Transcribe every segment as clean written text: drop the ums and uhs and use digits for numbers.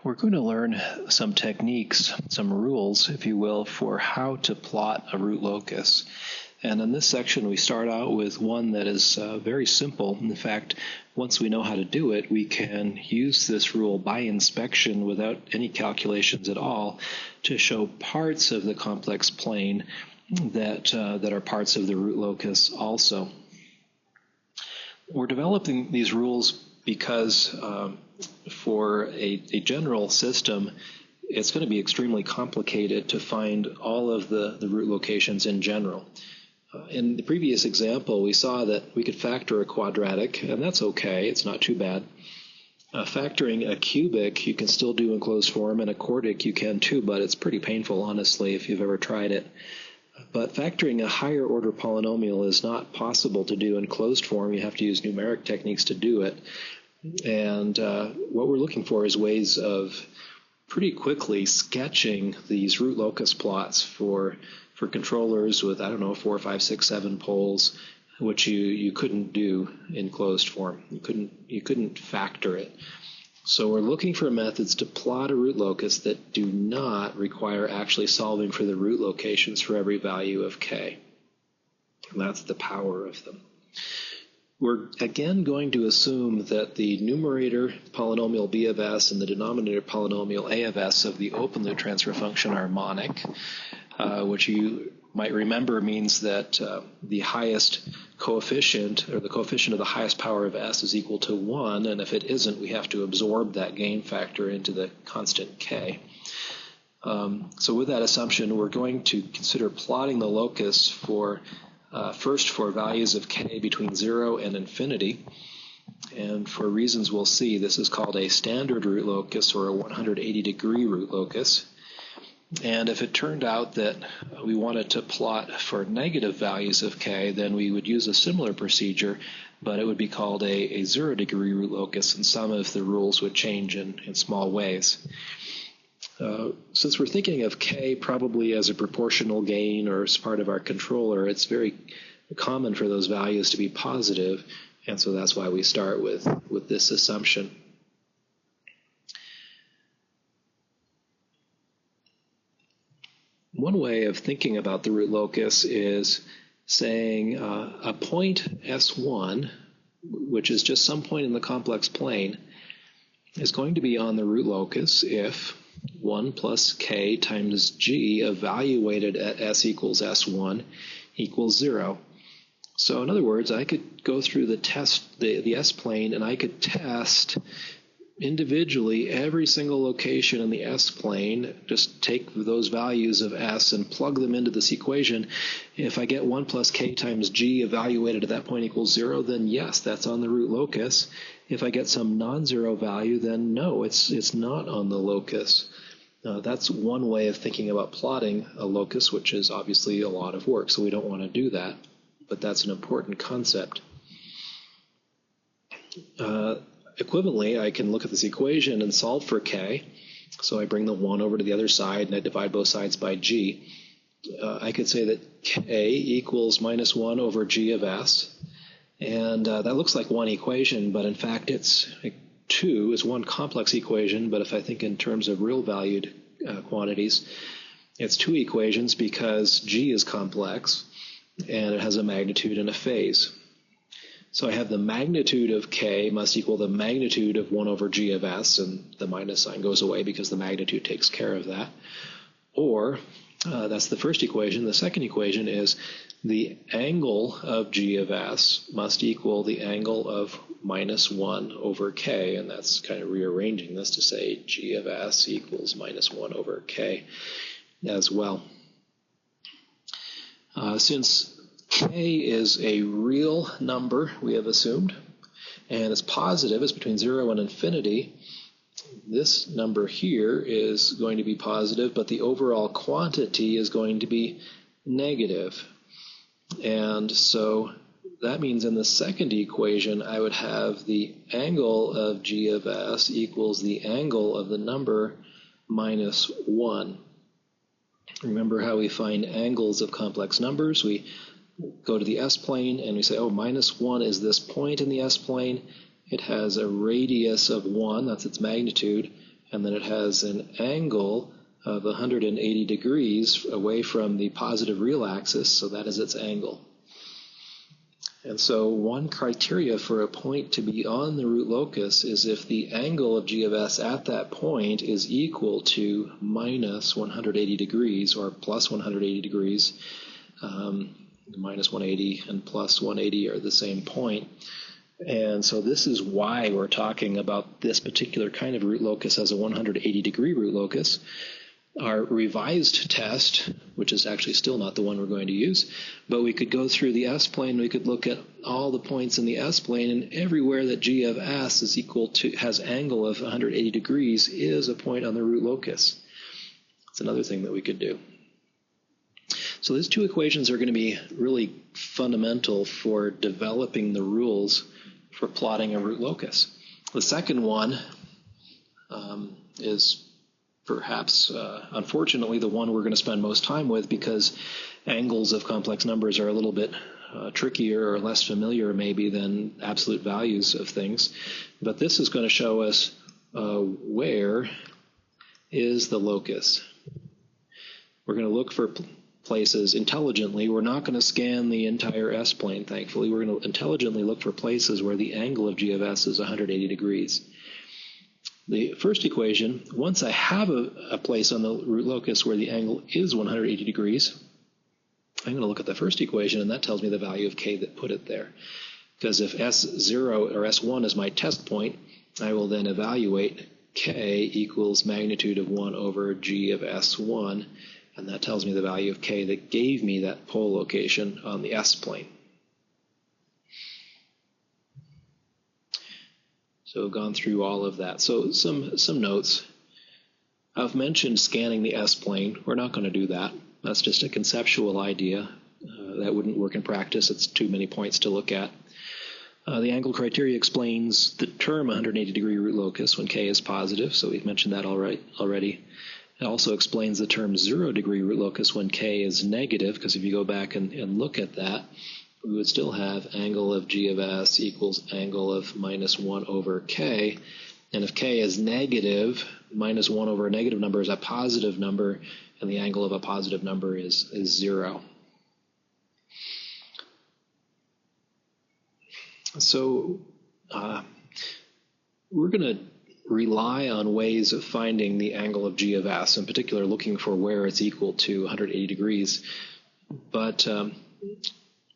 We're going to learn some techniques, some rules, if you will, for how to plot a root locus. And in this section, we start out with one that is very simple. In fact, once we know how to do it, we can use this rule by inspection without any calculations at all to show parts of the complex plane that are parts of the root locus also. We're developing these rules because for a general system, it's going to be extremely complicated to find all of the root locations in general. In the previous example, we saw that we could factor a quadratic, and that's okay. It's not too bad. Factoring a cubic, you can still do in closed form, and a quartic you can too, but it's pretty painful, honestly, if you've ever tried it. But factoring a higher order polynomial is not possible to do in closed form. You have to use numeric techniques to do it. And what we're looking for is ways of pretty quickly sketching these root locus plots for controllers with, 4, 5, 6, 7 poles, which you couldn't do in closed form. You couldn't factor it. So we're looking for methods to plot a root locus that do not require actually solving for the root locations for every value of k. And that's the power of them. We're again going to assume that the numerator polynomial b of s and the denominator polynomial a of s of the open loop transfer function are monic, which you might remember means that the highest coefficient, or the coefficient of the highest power of s, is equal to 1, and if it isn't, we have to absorb that gain factor into the constant k. So with that assumption, we're going to consider plotting the locus for first for values of k between 0 and infinity. And for reasons we'll see, this is called a standard root locus or a 180-degree root locus. And if it turned out that we wanted to plot for negative values of k, then we would use a similar procedure, but it would be called a 0-degree root locus, and some of the rules would change in small ways. Since we're thinking of k probably as a proportional gain or as part of our controller, it's very common for those values to be positive, and so that's why we start with this assumption. One way of thinking about the root locus is saying a point S1, which is just some point in the complex plane, is going to be on the root locus if 1 plus k times g evaluated at s equals S1 equals 0. So in other words, I could go through the S-plane, and I could test individually every single location in the S-plane, just take those values of S and plug them into this equation. If I get 1 plus k times g evaluated at that point equals 0, then yes, that's on the root locus. If I get some non-zero value, then no, it's not on the locus. That's one way of thinking about plotting a locus, which is obviously a lot of work, so we don't want to do that, but that's an important concept. Equivalently, I can look at this equation and solve for k. So I bring the 1 over to the other side, and I divide both sides by g. I could say that k equals minus 1 over g of s. And that looks like one equation, but in fact it's two. It's one complex equation, but if I think in terms of real valued quantities, it's two equations because g is complex, and it has a magnitude and a phase. So I have the magnitude of k must equal the magnitude of 1 over g of s, and the minus sign goes away because the magnitude takes care of that. Or, that's the first equation. The second equation is the angle of g of s must equal the angle of minus 1 over k, and that's kind of rearranging this to say g of s equals minus 1 over k as well. Since k is a real number, we have assumed, and it's positive, it's between 0 and infinity, this number here is going to be positive, but the overall quantity is going to be negative. And so that means in the second equation, I would have the angle of g of s equals the angle of the number minus 1. Remember how we find angles of complex numbers? We go to the S-plane and we say, oh, minus 1 is this point in the S-plane. It has a radius of 1, that's its magnitude, and then it has an angle of 180 degrees away from the positive real axis, so that is its angle. And so one criteria for a point to be on the root locus is if the angle of g of s at that point is equal to minus 180 degrees or plus 180 degrees. Minus 180 and plus 180 are the same point. And so this is why we're talking about this particular kind of root locus as a 180 degree root locus. Our revised test, which is actually still not the one we're going to use, but we could go through the S-plane, we could look at all the points in the S-plane, and everywhere that g of s is equal to, has angle of 180 degrees is a point on the root locus. That's another thing that we could do. So these two equations are going to be really fundamental for developing the rules for plotting a root locus. The second one is perhaps, unfortunately, the one we're going to spend most time with because angles of complex numbers are a little bit trickier or less familiar maybe than absolute values of things. But this is going to show us where is the locus. We're going to look for places intelligently. We're not going to scan the entire S-plane, thankfully. We're going to intelligently look for places where the angle of g of s is 180 degrees. The first equation, once I have a place on the root locus where the angle is 180 degrees, I'm going to look at the first equation, and that tells me the value of k that put it there. Because if S0 or S1 is my test point, I will then evaluate k equals magnitude of 1 over g of S1, and that tells me the value of k that gave me that pole location on the S-plane. So gone through all of that. So some notes. I've mentioned scanning the S-plane. We're not going to do that. That's just a conceptual idea. That wouldn't work in practice. It's too many points to look at. The angle criteria explains the term 180 degree root locus when k is positive, so we've mentioned that already. It also explains the term 0 degree root locus when k is negative, because if you go back and look at that, we would still have angle of g of s equals angle of minus 1 over k. And if k is negative, minus 1 over a negative number is a positive number, and the angle of a positive number is 0. So we're going to rely on ways of finding the angle of g of s, in particular looking for where it's equal to 180 degrees. But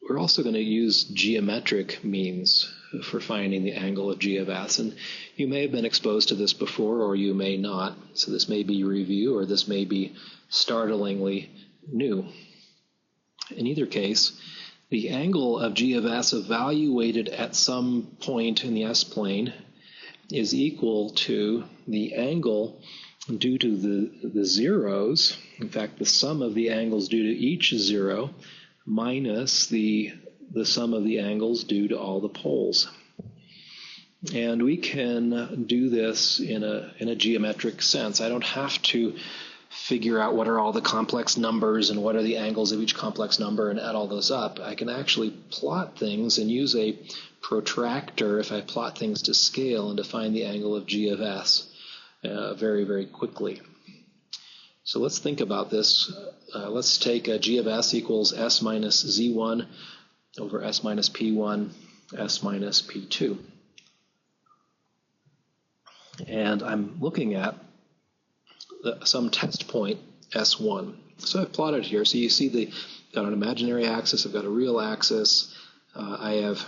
we're also going to use geometric means for finding the angle of g of s. And you may have been exposed to this before, or you may not. So this may be review, or this may be startlingly new. In either case, the angle of g of s evaluated at some point in the S-plane is equal to the angle due to the zeros, in fact, the sum of the angles due to each zero, minus the sum of the angles due to all the poles. And we can do this in a geometric sense. I don't have to figure out what are all the complex numbers and what are the angles of each complex number and add all those up. I can actually plot things and use a protractor if I plot things to scale and to find the angle of g of s very, very quickly. So let's think about this. Let's take g of s equals s minus z1 over s minus p1, s minus p2. And I'm looking at some test point S1. So I've plotted here. So you see I've got an imaginary axis, I've got a real axis. I have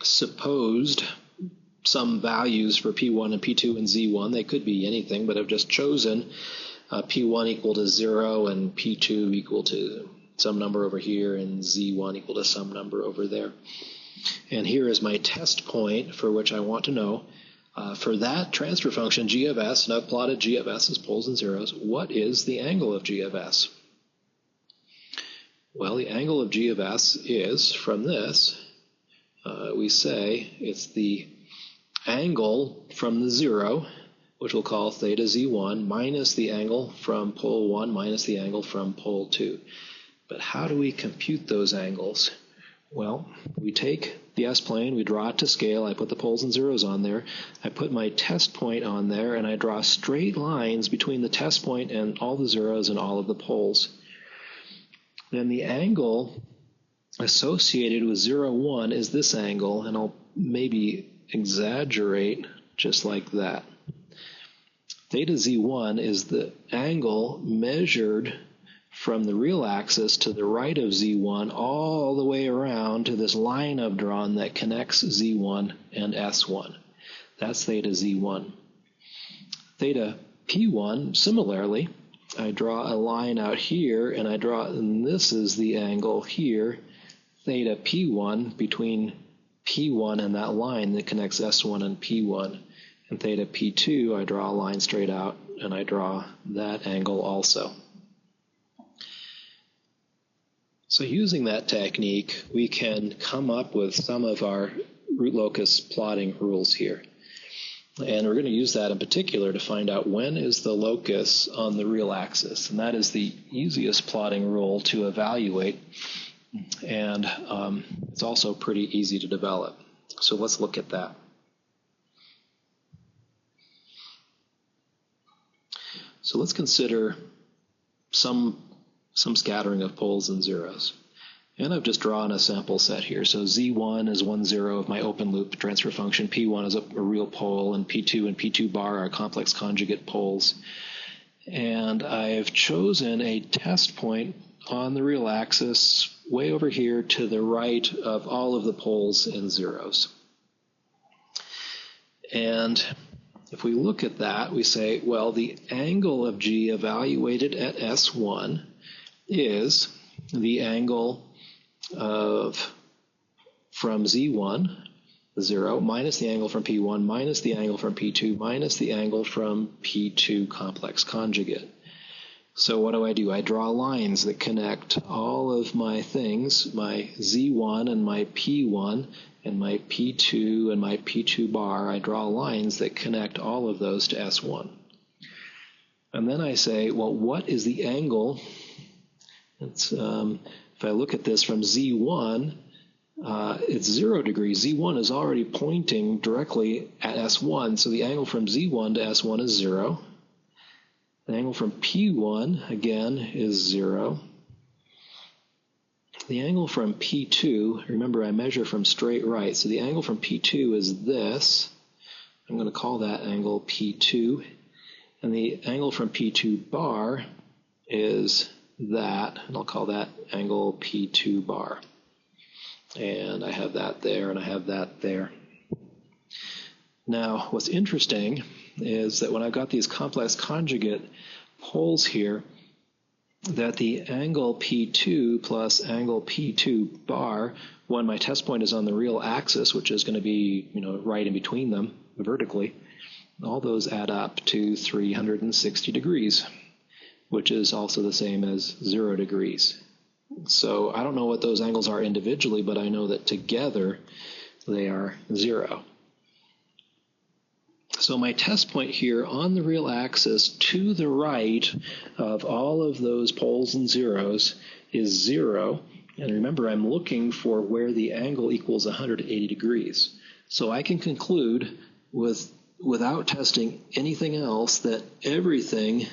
supposed some values for P1 and P2 and Z1. They could be anything, but I've just chosen P1 equal to 0 and P2 equal to some number over here and Z1 equal to some number over there. And here is my test point for which I want to know for that transfer function g of s, and I've plotted g of s as poles and zeros, what is the angle of g of s? Well, the angle of g of s is, from this, we say it's the angle from the 0, which we'll call theta z1, minus the angle from pole 1 minus the angle from pole 2. But how do we compute those angles? Well, we take the S-plane, we draw it to scale, I put the poles and zeros on there, I put my test point on there, and I draw straight lines between the test point and all the zeros and all of the poles. Then the angle associated with 0, 1 is this angle, and I'll maybe exaggerate just like that. Theta Z1 is the angle measured from the real axis to the right of Z1 all the way around to this line I've drawn that connects Z1 and S1. That's theta Z1. Theta P1, similarly, I draw a line out here, and this is the angle here, theta P1, between P1 and that line that connects S1 and P1. And theta P2, I draw a line straight out, and I draw that angle also. So using that technique, we can come up with some of our root locus plotting rules here. And we're going to use that in particular to find out when is the locus on the real axis. And that is the easiest plotting rule to evaluate. And it's also pretty easy to develop. So let's look at that. So let's consider some scattering of poles and zeros. And I've just drawn a sample set here. So Z1 is 1, 0 of my open loop transfer function. P1 is a real pole, and P2 bar are complex conjugate poles. And I've chosen a test point on the real axis way over here to the right of all of the poles and zeros. And if we look at that, we say, well, the angle of G evaluated at S1 is the angle from Z1, 0, minus the angle from P1, minus the angle from P2, minus the angle from P2 complex conjugate. So what do? I draw lines that connect all of my things, my Z1 and my P1 and my P2 and my P2 bar. I draw lines that connect all of those to S1. And then I say, well, what is the angle? If I look at this from Z1, it's 0 degrees. Z1 is already pointing directly at S1, so the angle from Z1 to S1 is 0. The angle from P1, again, is 0. The angle from P2, remember I measure from straight right, so the angle from P2 is this. I'm going to call that angle P2. And the angle from P2 bar is that, and I'll call that angle P2 bar. And I have that there, and I have that there. Now, what's interesting is that when I've got these complex conjugate poles here, that the angle P2 plus angle P2 bar, when my test point is on the real axis, which is going to be, right in between them vertically, all those add up to 360 degrees, which is also the same as 0 degrees. So I don't know what those angles are individually, but I know that together they are 0. So my test point here on the real axis to the right of all of those poles and zeros is 0. And remember, I'm looking for where the angle equals 180 degrees. So I can conclude without testing anything else that everything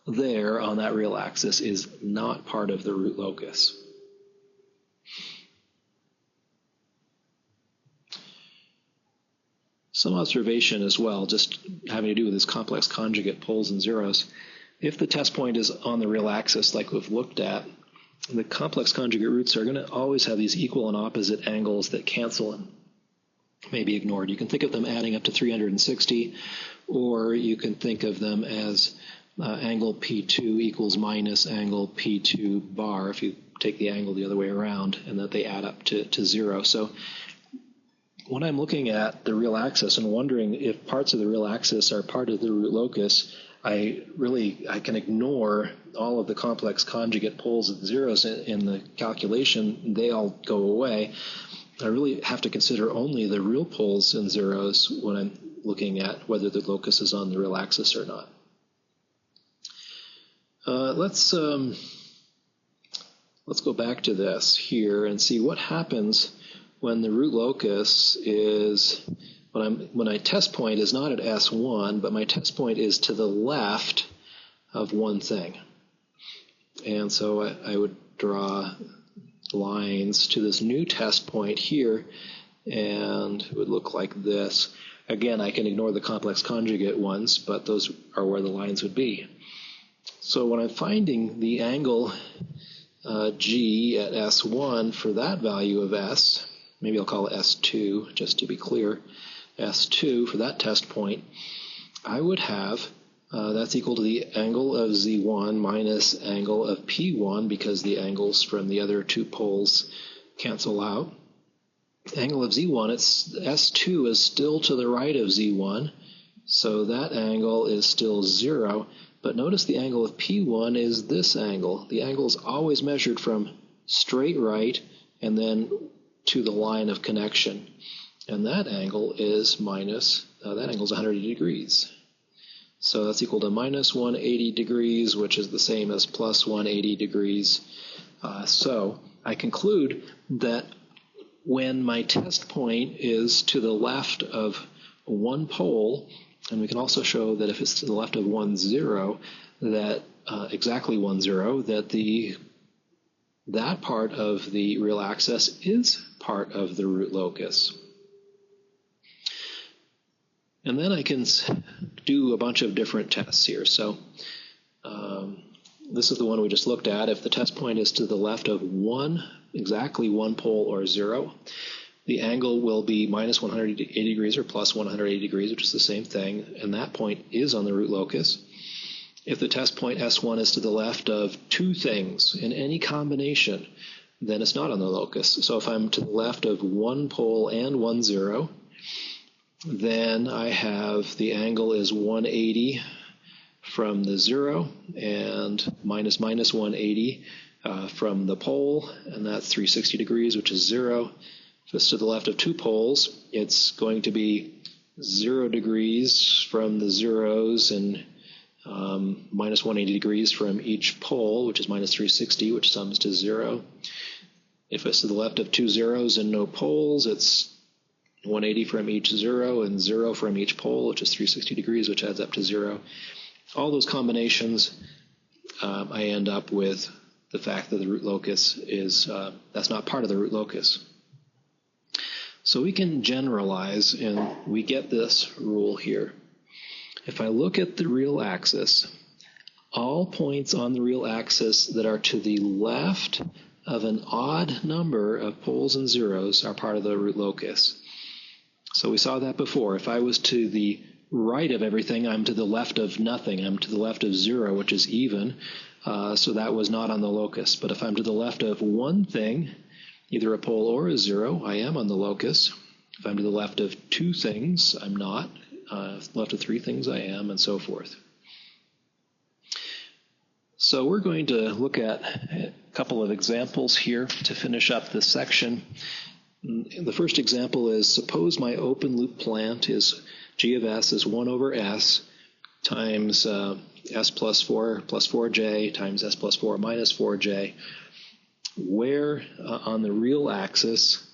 there on that real axis is not part of the root locus. Some observation as well, just having to do with this complex conjugate poles and zeros. If the test point is on the real axis like we've looked at, the complex conjugate roots are going to always have these equal and opposite angles that cancel and may be ignored. You can think of them adding up to 360, or you can think of them as angle P2 equals minus angle P2 bar if you take the angle the other way around, and that they add up to 0. So when I'm looking at the real axis and wondering if parts of the real axis are part of the root locus, I can ignore all of the complex conjugate poles and zeros in the calculation. They all go away. I really have to consider only the real poles and zeros when I'm looking at whether the locus is on the real axis or not. Let's go back to this here and see what happens when the root locus is, when my test point is not at S1, but my test point is to the left of one thing. And so I would draw lines to this new test point here, and it would look like this. Again, I can ignore the complex conjugate ones, but those are where the lines would be. So when I'm finding the angle G at S1 for that value of S, maybe I'll call it S2 just to be clear, S2 for that test point, I would have that's equal to the angle of Z1 minus angle of P1 because the angles from the other two poles cancel out. Angle of Z1, it's S2 is still to the right of Z1, so that angle is still 0. But notice the angle of P1 is this angle. The angle is always measured from straight right and then to the line of connection. And that angle is that angle is 180 degrees. So that's equal to minus 180 degrees, which is the same as plus 180 degrees. So I conclude that when my test point is to the left of one pole, and we can also show that if it's to the left of 1, 0, that exactly 1, 0, that part of the real axis is part of the root locus. And then I can do a bunch of different tests here. So this is the one we just looked at. If the test point is to the left of exactly one pole or 0, the angle will be minus 180 degrees or plus 180 degrees, which is the same thing, and that point is on the root locus. If the test point S1 is to the left of two things in any combination, then it's not on the locus. So if I'm to the left of one pole and 1, 0, then I have the angle is 180 from the 0 and minus 180 from the pole, and that's 360 degrees, which is 0. If it's to the left of two poles, it's going to be 0 degrees from the zeros and minus 180 degrees from each pole, which is minus 360, which sums to 0. If it's to the left of two zeros and no poles, it's 180 from each 0 and 0 from each pole, which is 360 degrees, which adds up to 0. All those combinations, I end up with the fact that the root locus is, that's not part of the root locus. So we can generalize, and we get this rule here. If I look at the real axis, all points on the real axis that are to the left of an odd number of poles and zeros are part of the root locus. So we saw that before. If I was to the right of everything, I'm to the left of nothing. I'm to the left of 0, which is even. So that was not on the locus. But if I'm to the left of one thing, either a pole or a 0, I am on the locus. If I'm to the left of two things, I'm not. Left of three things, I am, and so forth. So we're going to look at a couple of examples here to finish up this section. The first example is, suppose my open loop plant is G of S is 1 over S times S plus 4j times S plus 4 minus 4j. Where on the real axis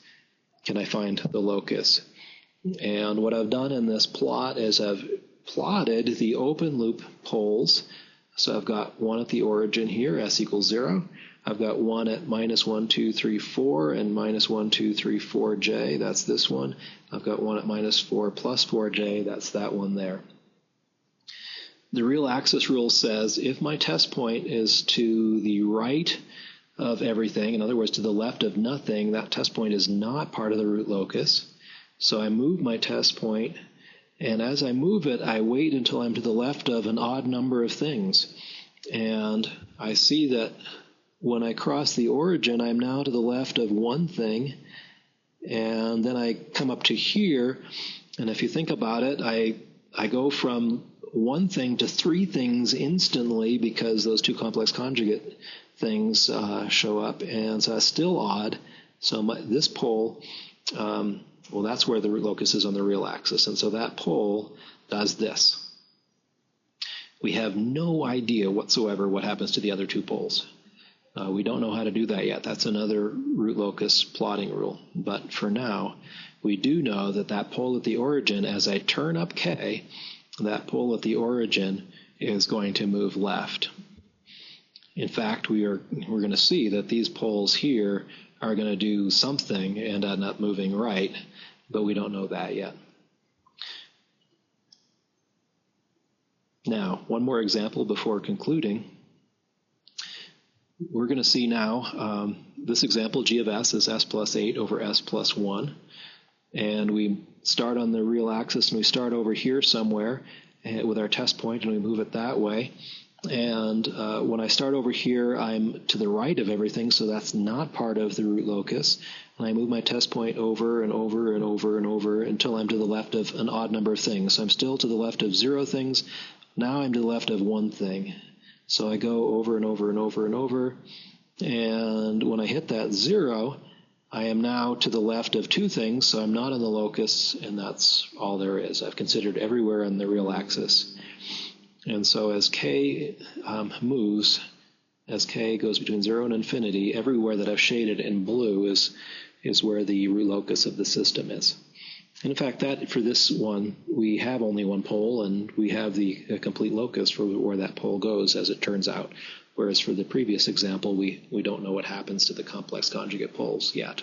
can I find the locus? And what I've done in this plot is I've plotted the open loop poles. So I've got one at the origin here, S equals 0. I've got one at minus 1, 2, 3, 4, and minus 1, 2, 3, 4j. That's this one. I've got one at minus 4 plus 4j. That's that one there. The real axis rule says if my test point is to the right of everything, in other words, to the left of nothing, that test point is not part of the root locus. So I move my test point, and as I move it, I wait until I'm to the left of an odd number of things. And I see that when I cross the origin, I'm now to the left of one thing, and then I come up to here, and if you think about it, I go from one thing to three things instantly because those two complex conjugate things show up, and so that's still odd. So this pole, well, that's where the root locus is on the real axis, and so that pole does this. We have no idea whatsoever what happens to the other two poles. We don't know how to do that yet. That's another root locus plotting rule. But for now, we do know that that pole at the origin, as I turn up K, that pole at the origin is going to move left. In fact, we're going to see that these poles here are going to do something and end up moving right, but we don't know that yet. Now, one more example before concluding. We're going to see now, this example, g of s is s plus 8 over s plus 1. And we start on the real axis, and we start over here somewhere with our test point, and we move it that way. And when I start over here, I'm to the right of everything, so that's not part of the root locus. And I move my test point over and over and over and over until I'm to the left of an odd number of things. So I'm still to the left of 0 things. Now I'm to the left of 1 thing. So I go over and over and over and over. And when I hit that 0, I am now to the left of 2 things, so I'm not in the locus, and that's all there is. I've considered everywhere on the real axis. And so as k moves, as k goes between 0 and infinity, everywhere that I've shaded in blue is where the root locus of the system is. And in fact, that for this one, we have only one pole, and we have the complete locus for where that pole goes, as it turns out. Whereas for the previous example, we don't know what happens to the complex conjugate poles yet.